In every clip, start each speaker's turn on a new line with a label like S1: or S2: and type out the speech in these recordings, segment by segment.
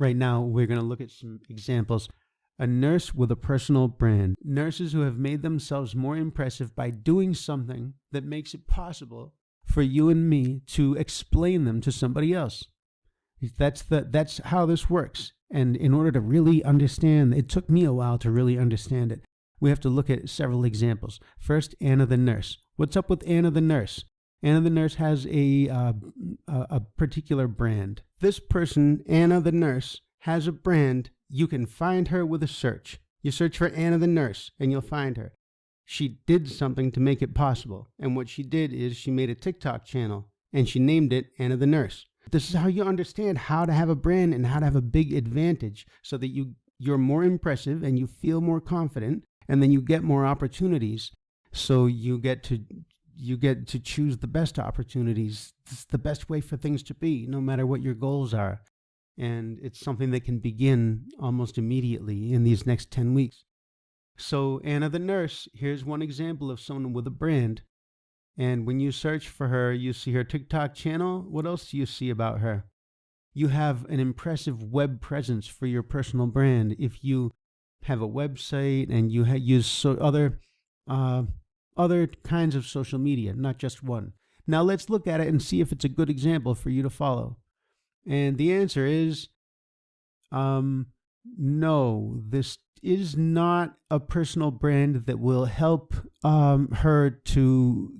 S1: Right now, we're going to look at some examples. A nurse with a personal brand. Nurses who have made themselves more impressive by doing something that makes it possible for you and me to explain them to somebody else. That's how this works. And in order to really understand, it took me a while to really understand it. We have to look at several examples. First, Anna the nurse. What's up with Anna the nurse? Anna the nurse has a particular brand. This person, Anna the nurse, has a brand. You can find her with a search. You search for Anna the nurse, and you'll find her. She did something to make it possible. And what she did is she made a TikTok channel, and she named it Anna the nurse. This is how you understand how to have a brand and how to have a big advantage so that you're more impressive and you feel more confident, and then you get more opportunities. So you get to choose the best opportunities. It's the best way for things to be, no matter what your goals are. And it's something that can begin almost immediately in these next 10 weeks. So Anna the nurse, here's one example of someone with a brand. And when you search for her, you see her TikTok channel. What else do you see about her? You have an impressive web presence for your personal brand. If you have a website and you use other kinds of social media, not just one. Now let's look at it and see if it's a good example for you to follow. And the answer is, no, this is not a personal brand that will help her to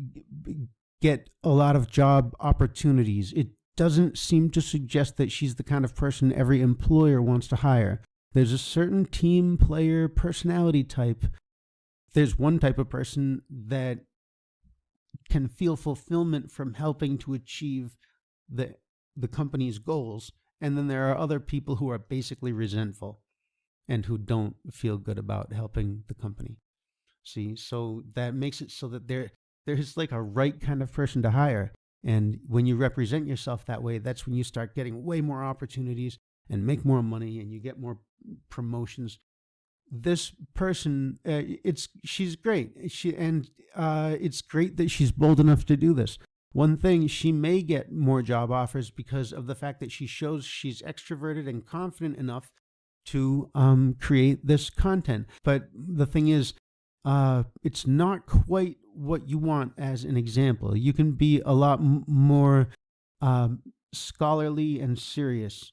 S1: get a lot of job opportunities. It doesn't seem to suggest that she's the kind of person every employer wants to hire. There's a certain team player personality type. There's one type of person that can feel fulfillment from helping to achieve the company's goals. And then there are other people who are basically resentful and who don't feel good about helping the company. See, so that makes it so that there's like a right kind of person to hire. And when you represent yourself that way, that's when you start getting way more opportunities and make more money and you get more promotions. This person, she's great. It's great that she's bold enough to do this. One thing, she may get more job offers because of the fact that she shows she's extroverted and confident enough to create this content. But the thing is, it's not quite what you want as an example. You can be a lot more scholarly and serious.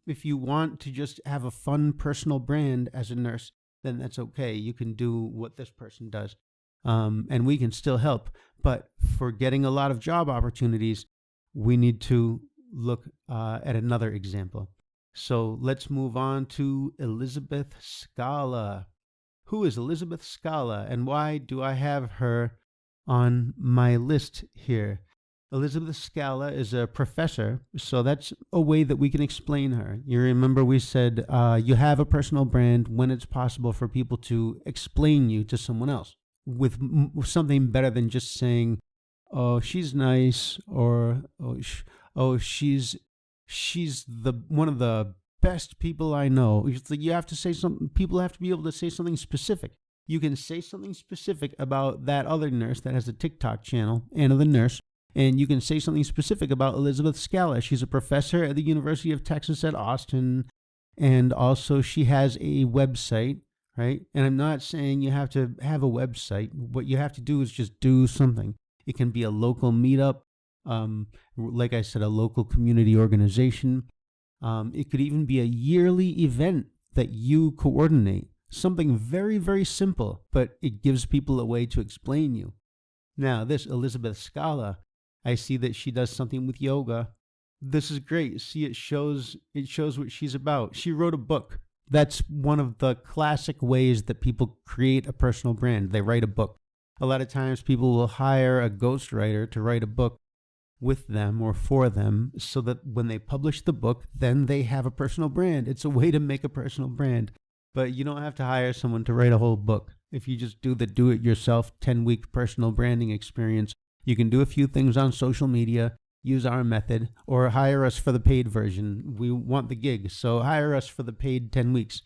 S1: If you want to just have a fun personal brand as a nurse, then that's okay. You can do what this person does. And we can still help. But for getting a lot of job opportunities, we need to look at another example. So let's move on to Elizabeth Scala. Who is Elizabeth Scala, and why do I have her on my list here? Elizabeth Scala is a professor, so that's a way that we can explain her. You remember we said you have a personal brand when it's possible for people to explain you to someone else with something better than just saying, oh, she's nice, or she's one of the best people I know. You have to say something. People have to be able to say something specific. You can say something specific about that other nurse that has a TikTok channel, Anna the nurse, and you can say something specific about Elizabeth Scala. She's a professor at the University of Texas at Austin, and also she has a website, right? And I'm not saying you have to have a website. What you have to do is just do something. It can be a local meetup, like I said, a local community organization. It could even be a yearly event that you coordinate. Something very, very simple, but it gives people a way to explain you. Now, this Elizabeth Scala, I see that she does something with yoga. This is great. See, it shows what she's about. She wrote a book. That's one of the classic ways that people create a personal brand. They write a book. A lot of times people will hire a ghostwriter to write a book with them or for them so that when they publish the book, then they have a personal brand. It's a way to make a personal brand. But you don't have to hire someone to write a whole book. If you just do the do-it-yourself 10-week personal branding experience, you can do a few things on social media, use our method, or hire us for the paid version. We want the gig, so hire us for the paid 10 weeks.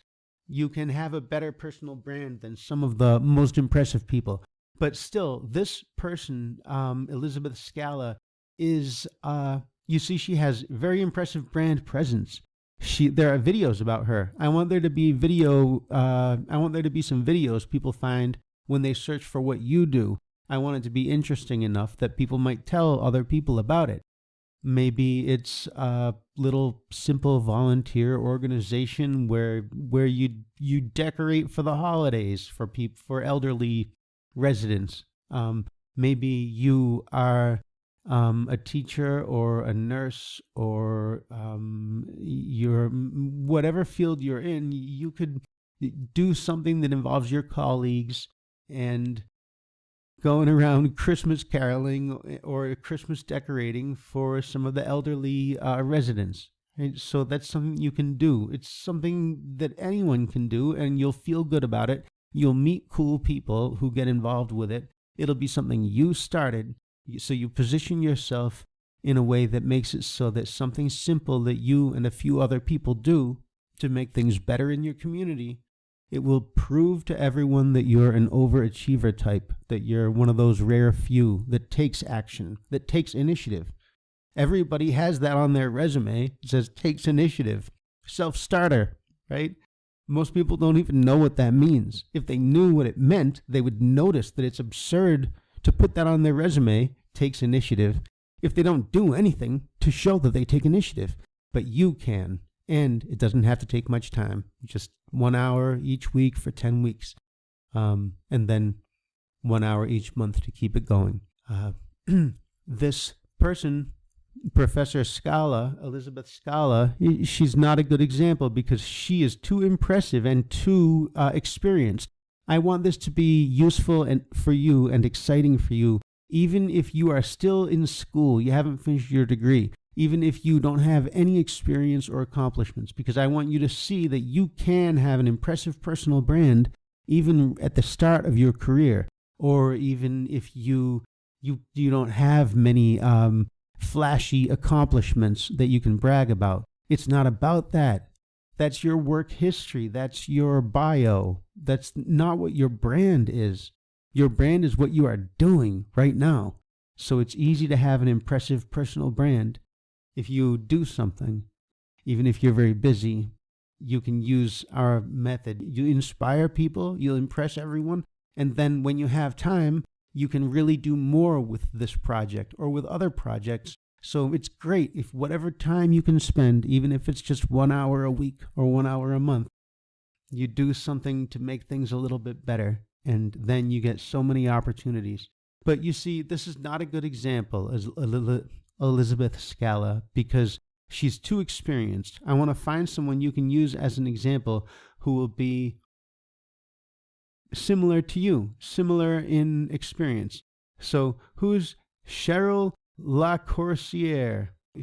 S1: You can have a better personal brand than some of the most impressive people. But still, this person, Elizabeth Scala, is, you see, she has very impressive brand presence. There are videos about her. I want there to be video. I want there to be some videos people find when they search for what you do. I want it to be interesting enough that people might tell other people about it. Maybe it's a little simple volunteer organization where you decorate for the holidays for elderly residents. Maybe you are a teacher or a nurse or you're whatever field you're in. You could do something that involves your colleagues and going around Christmas caroling or Christmas decorating for some of the elderly residents. Right? So that's something you can do. It's something that anyone can do, and you'll feel good about it. You'll meet cool people who get involved with it. It'll be something you started, so you position yourself in a way that makes it so that something simple that you and a few other people do to make things better in your community, it will prove to everyone that you're an overachiever type, that you're one of those rare few that takes action, that takes initiative. Everybody has that on their resume. It says takes initiative, self-starter, right? Most people don't even know what that means. If they knew what it meant, they would notice that it's absurd to put that on their resume, takes initiative, if they don't do anything to show that they take initiative. But you can. And it doesn't have to take much time, just 1 hour each week for 10 weeks, and then 1 hour each month to keep it going. This person, Professor Scala, Elizabeth Scala, she's not a good example because she is too impressive and too experienced. I want this to be useful and for you and exciting for you, even if you are still in school, you haven't finished your degree. Even if you don't have any experience or accomplishments, because I want you to see that you can have an impressive personal brand even at the start of your career, or even if you don't have many flashy accomplishments that you can brag about. It's not about that. That's your work history. That's your bio. That's not what your brand is. Your brand is what you are doing right now. So it's easy to have an impressive personal brand. If you do something, even if you're very busy, you can use our method. You inspire people, you'll impress everyone, and then when you have time, you can really do more with this project or with other projects. So it's great if whatever time you can spend, even if it's just 1 hour a week or 1 hour a month, you do something to make things a little bit better, and then you get so many opportunities. But you see, this is not a good example as Elizabeth Scala because she's too experienced. I want to find someone you can use as an example who will be similar to you, similar in experience. So who's Cheryl Lacourciere?